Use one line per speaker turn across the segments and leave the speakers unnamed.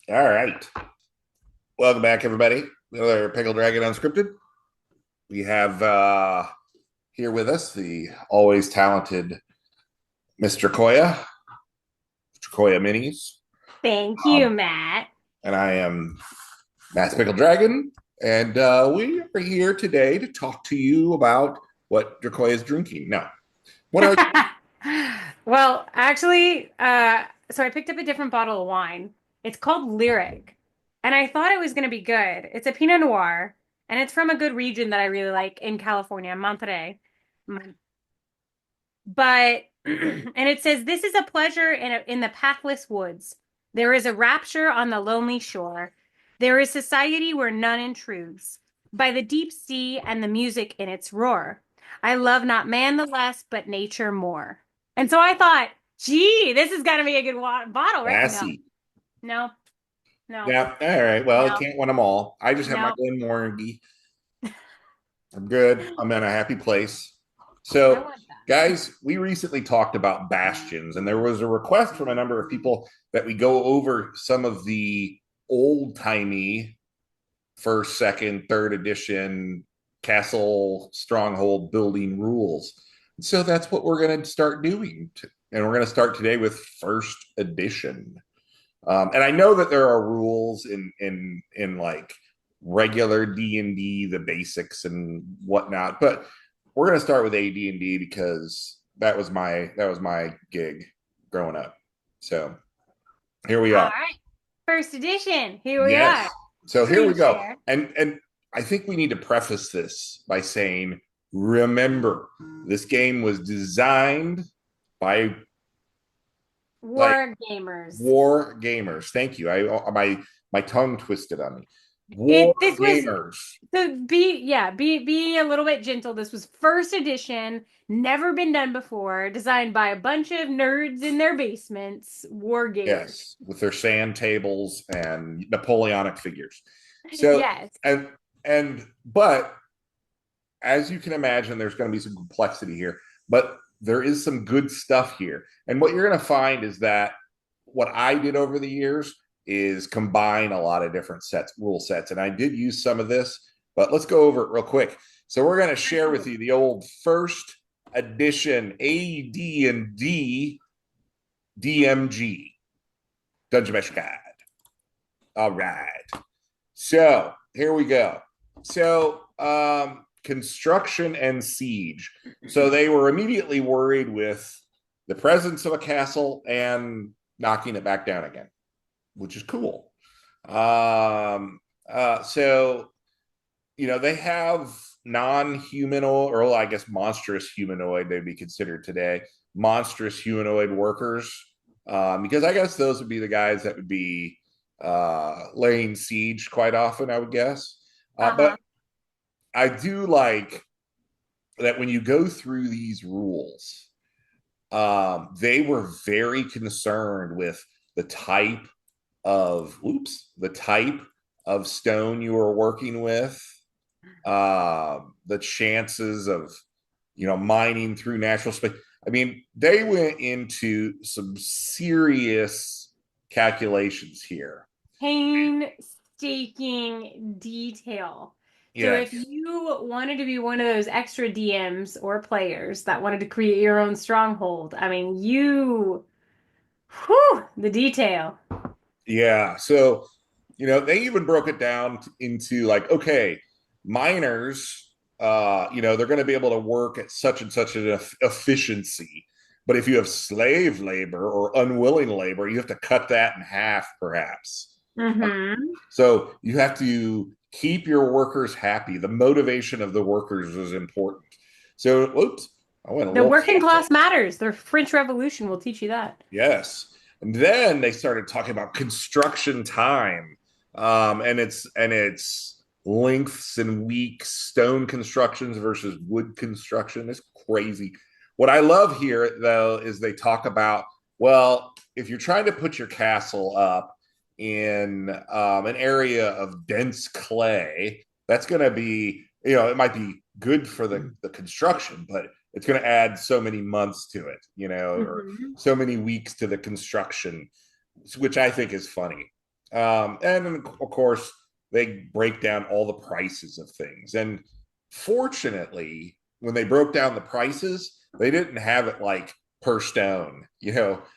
All right. Welcome back, everybody. Another Pickled Dragon Unscripted. We have here with us the always talented Mr. Koya, Mr. Koya Minis.
Thank you,
Um,
Matt.
and I am Matt's Pickled Dragon. And we are here today to talk to you about what Dracoya is drinking. Now, what are
Well, actually, so I picked up a different bottle of wine. It's called Lyric, and I thought it was going to be good. It's a Pinot Noir, and it's from a good region that I really like in California, Monterey. But and it says this is a pleasure in the pathless woods. There is a rapture on the lonely shore. There is society where none intrudes. By the deep sea and the music in its roar. I love not man the less, but nature more. And so I thought, gee, this is gonna be a good bottle, right? No,
classy?
no, no,
Yeah. All right. Well, I
no,
can't win them all. I just have my
no.
Glenmorangie. I'm good. I'm in a happy place.
I
So,
want that.
guys, we recently talked about Bastions, and there was a request from a number of people that we go over some of the old timey first, second, third edition castle stronghold building rules. So that's what we're going to start doing. And we're going to start today with first edition. And I know that there are rules in like regular D&D, the basics and whatnot, but we're going to start with AD&D because that was my gig growing up. So here we
All
are.
right. First edition. Here we are.
Yes. So here we
Screen
go.
share.
And I think we need to preface this by saying, remember, this game was designed by like
War gamers.
war gamers. Thank you. My tongue twisted on me. War
It this was
gamers.
So be a little bit gentle. This was first edition, never been done before, designed by a bunch of nerds in their basements, war gamers.
Yes, with their sand tables and Napoleonic figures. So
Yes.
and but as you can imagine, there's going to be some complexity here, but there is some good stuff here. And what you're going to find is that what I did over the years is combine a lot of different rule sets. And I did use some of this, but let's go over it real quick. So we're going to share with you
Absolutely.
the old first edition AD&D DMG Dungeon Mesh Guide. All right. So here we go. So construction and siege. So they were immediately worried with the presence of a castle and knocking it back down again, which is cool. So they have non-humanoid, or well, I guess monstrous humanoid, they'd be considered today, monstrous humanoid workers, because I guess those would be the guys that would be laying siege quite often, I would guess.
Uh-huh.
But I do like that when you go through these rules, they were very concerned with the type the type of stone you were working with, the chances of mining through natural space. I mean, they went into some serious calculations here.
Painstaking detail. So if
Yes.
you wanted to be one of those extra DMs or players that wanted to create your own stronghold, I mean, the detail.
Yeah. So, they even broke it down into like, okay, miners, they're going to be able to work at such and such an efficiency. But if you have slave labor or unwilling labor, you have to cut that in half, perhaps.
Mm-hmm.
So you have to keep your workers happy. The motivation of the workers is important. So, oops, I went a
The
little
working
tangent.
class matters. The French Revolution will teach you that.
Yes. And then they started talking about construction time, and its lengths and weeks, stone constructions versus wood construction. It's crazy. What I love here, though, is they talk about, well, if you're trying to put your castle up in an area of dense clay, that's going to be, it might be good for the construction, but it's going to add so many months to it, or
Hmm.
so many weeks to the construction, which I think is funny. And then, of course, they break down all the prices of things. And fortunately, when they broke down the prices, they didn't have it like per stone,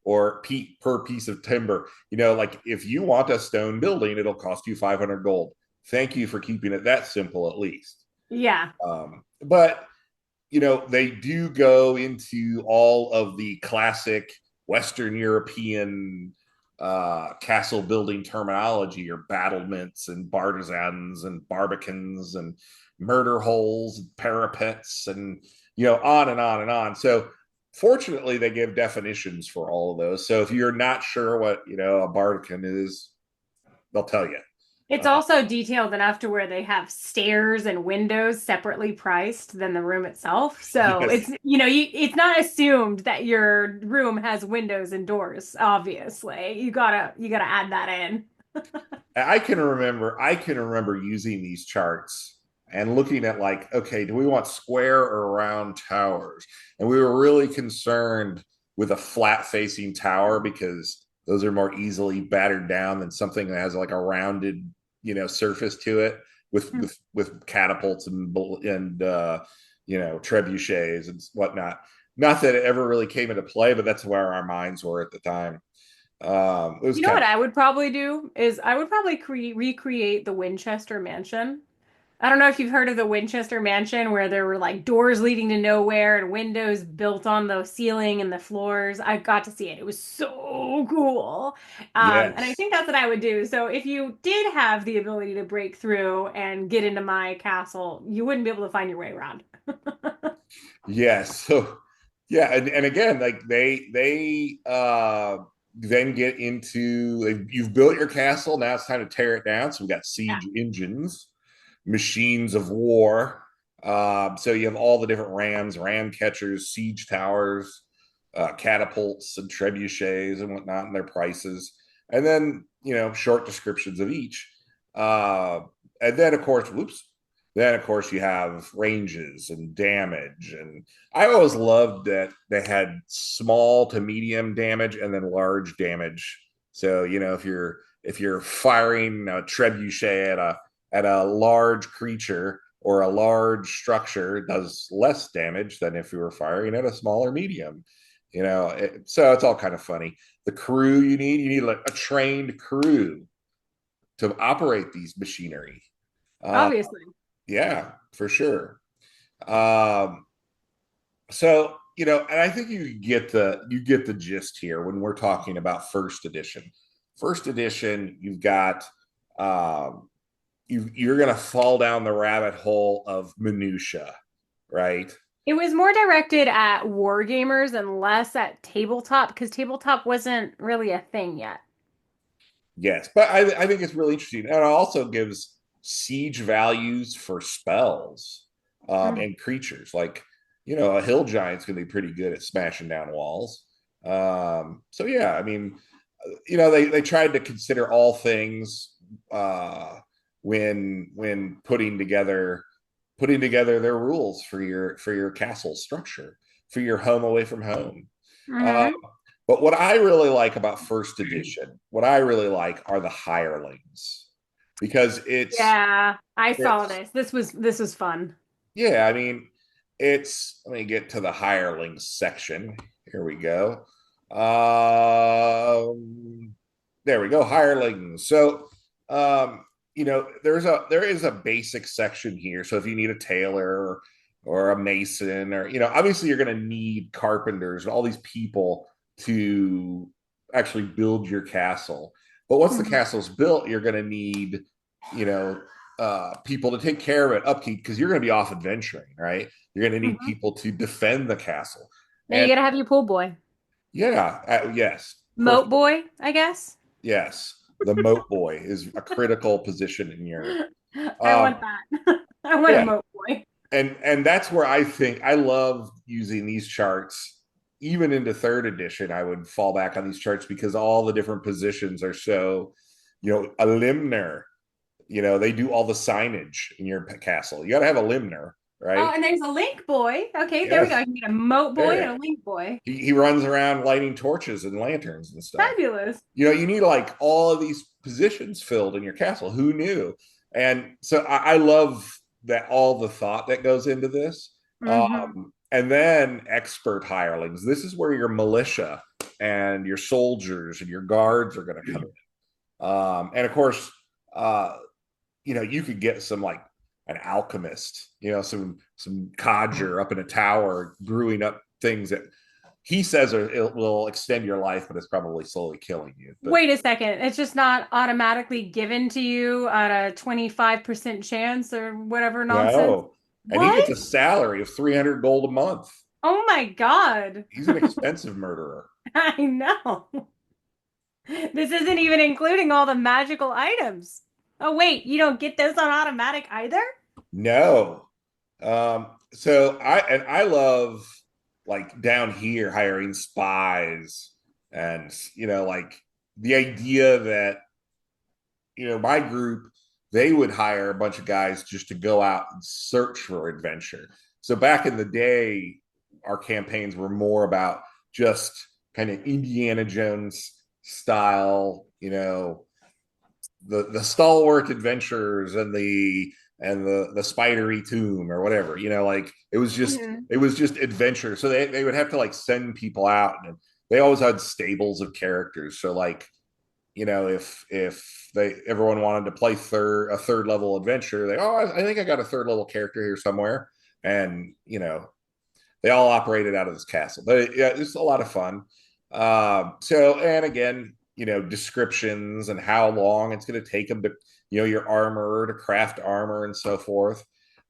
or per piece of timber. Like if you want a stone building, it'll cost you 500 gold. Thank you for keeping it that simple, at least.
Yeah.
But they do go into all of the classic Western European castle building terminology, your battlements and bartizans and barbicans and murder holes and parapets and on and on and on. So fortunately, they give definitions for all of those. So if you're not sure what a barbican is, they'll tell you.
It's also detailed enough to where they have stairs and windows separately priced than the room itself. So
Yes.
it's not assumed that your room has windows and doors, obviously. You gotta add that in.
I can remember using these charts and looking at like, okay, do we want square or round towers? And we were really concerned with a flat facing tower because those are more easily battered down than something that has like a rounded, surface to it with catapults and trebuchets and whatnot. Not that it ever really came into play, but that's where our minds were at the time. It was
You know
kind
what
of
I would probably do is I would probably recreate the Winchester Mansion. I don't know if you've heard of the Winchester Mansion where there were like doors leading to nowhere and windows built on the ceiling and the floors. I got to see it. It was so cool. And I
yes.
think that's what I would do. So if you did have the ability to break through and get into my castle, you wouldn't be able to find your way around.
Yes. So yeah, and again, like they then get into you've built your castle, now it's time to tear it down. So we've got
Yeah.
siege engines, machines of war. So you have all the different rams, ram catchers, siege towers, catapults and trebuchets and whatnot, and their prices. And then, short descriptions of each. Uh, and then, of course, you have ranges and damage. And I always loved that they had small to medium damage and then large damage. So, if you're firing a trebuchet at a large creature or a large structure, it does less damage than if you were firing at a smaller medium. So it's all kind of funny. The crew you need like a trained crew to operate these machinery. Uh,
Obviously.
yeah, for sure. Um, so and I think you get the gist here when we're talking about first edition. First edition, you've got you're going to fall down the rabbit hole of minutia, right?
It was more directed at war gamers and less at tabletop because tabletop wasn't really a thing yet.
Yes, but I think it's really interesting, and it also gives siege values for spells
Mm.
and creatures. Like a hill giant's going to be pretty good at smashing down walls. So yeah, I mean, they tried to consider all things when putting together their rules for your castle structure, for your home away from home. Uh,
Hmm.
but what I really like about first edition, what I really like are the hirelings because it's
Yeah, I saw
it's
this. This was fun.
yeah, I mean let me get to the hirelings section. Here we go. Um there we go, hirelings. So there is a basic section here. So if you need a tailor or a mason or obviously you're going to need carpenters and all these people to actually build your castle. But once the
Mhm.
castle's built, you're going to need you know people to take care of it, upkeep, because you're going to be off adventuring, right? You're going to need
Mhm.
people to defend the castle.
Now you
And
gotta have your pool boy,
yeah, yes,
moat
perfect.
boy, I guess.
Yes, the moat boy is a critical position in your
I
um
want that. I want a
yeah.
moat boy.
And that's where I think I love using these charts. Even into third edition, I would fall back on these charts because all the different positions are so, a limner, they do all the signage in your castle. You got to have a limner,
Oh,
right?
and there's a link boy. Okay, there we go. I
Yes.
can get a moat boy and
There.
a link boy.
He runs around lighting torches and lanterns and stuff.
Fabulous.
You need like all of these positions filled in your castle. Who knew? And so I love that all the thought that goes into this.
Hmm.
And then expert hirelings. This is where your militia and your soldiers and your guards are going to come in. And of course, uh, you could get some like an alchemist, some codger up in a tower brewing up things that he says it will extend your life, but it's probably slowly killing you. But
Wait a second. It's just not automatically given to you at a 25% chance or whatever nonsense.
no, and he gets
What?
a salary of 300 gold a month.
Oh my God.
He's an expensive murderer.
I know. This isn't even including all the magical items. Oh, wait, you don't get those on automatic either?
No, so I love like down here hiring spies and like the idea that my group, they would hire a bunch of guys just to go out and search for adventure. So back in the day, our campaigns were more about just kind of Indiana Jones style, the stalwart adventurers and the spidery tomb or whatever, like
Mhm.
it was just adventure. So they would have to like send people out, and they always had stables of characters. So like if everyone wanted to play a third level adventure, I think I got a third level character here somewhere, and they all operated out of this castle. But yeah, it's a lot of fun. So and again, descriptions and how long it's going to take them to your armor to craft armor and so forth.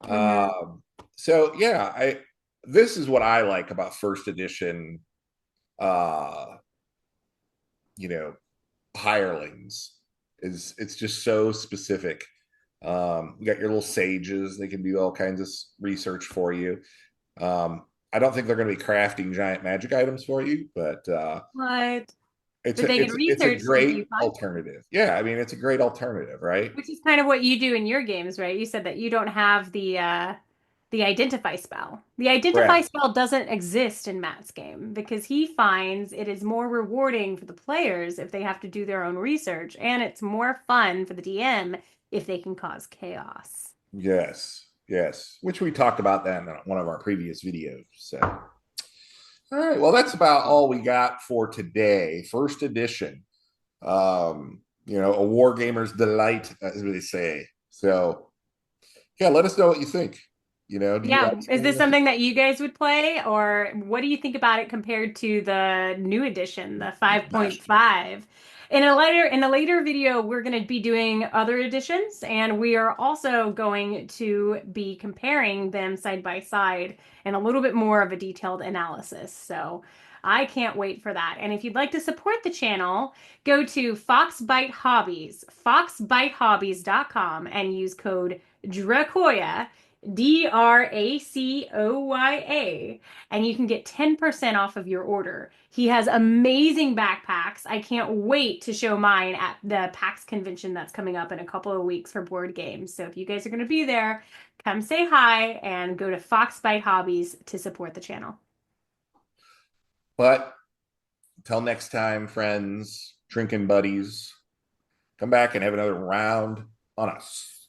Mhm.
So yeah, I this is what I like about first edition. Uh, you know hirelings is it's just so specific. You got your little sages; they can do all kinds of research for you. I don't think they're going to be crafting giant magic items for you, but
What?
it's
But
a
they can
it's a
research if you
great
find them,
alternative. Yeah, I mean it's a great alternative, right?
which is kind of what you do in your games, right? You said that you don't have the identify spell. The identify
Correct.
spell doesn't exist in Matt's game because he finds it is more rewarding for the players if they have to do their own research, and it's more fun for the DM if they can cause chaos.
Yes, yes. Which we talked about that in one of our previous videos. So, all right. Well, that's about all we got for today. First edition. A war gamer's delight, as they say. So, yeah, let us know what you think. Do you
Yeah,
like
is
any
this
of this?
something that you guys would play, or what do you think about it compared to the new edition, the
Bastions.
5.5? In a later video, we're going to be doing other editions, and we are also going to be comparing them side by side and a little bit more of a detailed analysis. So I can't wait for that. And if you'd like to support the channel, go to Foxbite Hobbies, foxbitehobbies.com, and use code DRACOYA DRACOYA, and you can get 10% off of your order. He has amazing backpacks. I can't wait to show mine at the PAX convention that's coming up in a couple of weeks for board games. So if you guys are going to be there, come say hi and go to Foxbite Hobbies to support the channel.
But until next time, friends, drinking buddies, come back and have another round on us.